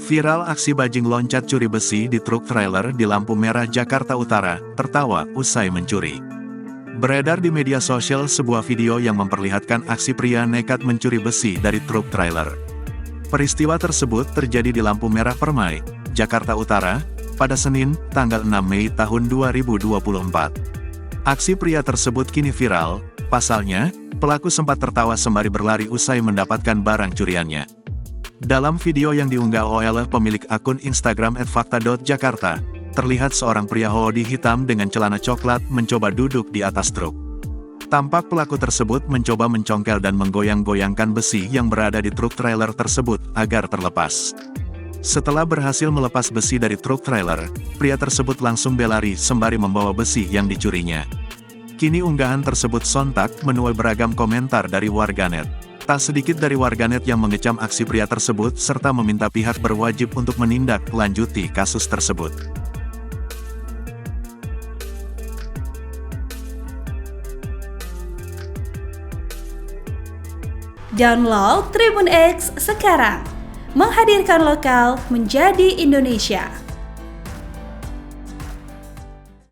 Viral aksi bajing loncat curi besi di truk trailer di lampu merah Jakarta Utara, tertawa usai mencuri. Beredar di media sosial sebuah video yang memperlihatkan aksi pria nekat mencuri besi dari truk trailer. Peristiwa tersebut terjadi di lampu merah Permai, Jakarta Utara, pada Senin, tanggal 6 Mei tahun 2024. Aksi pria tersebut kini viral, pasalnya, pelaku sempat tertawa sembari berlari usai mendapatkan barang curiannya. Dalam video yang diunggah oleh pemilik akun Instagram @fakta.jakarta, terlihat seorang pria hoodie hitam dengan celana coklat mencoba duduk di atas truk. Tampak pelaku tersebut mencoba mencongkel dan menggoyang-goyangkan besi yang berada di truk trailer tersebut agar terlepas. Setelah berhasil melepas besi dari truk trailer, pria tersebut langsung berlari sembari membawa besi yang dicurinya. Kini unggahan tersebut sontak menuai beragam komentar dari warganet. Tak sedikit dari warganet yang mengecam aksi pria tersebut serta meminta pihak berwajib untuk menindaklanjuti kasus tersebut. Download Tribun X sekarang, menghadirkan lokal menjadi Indonesia.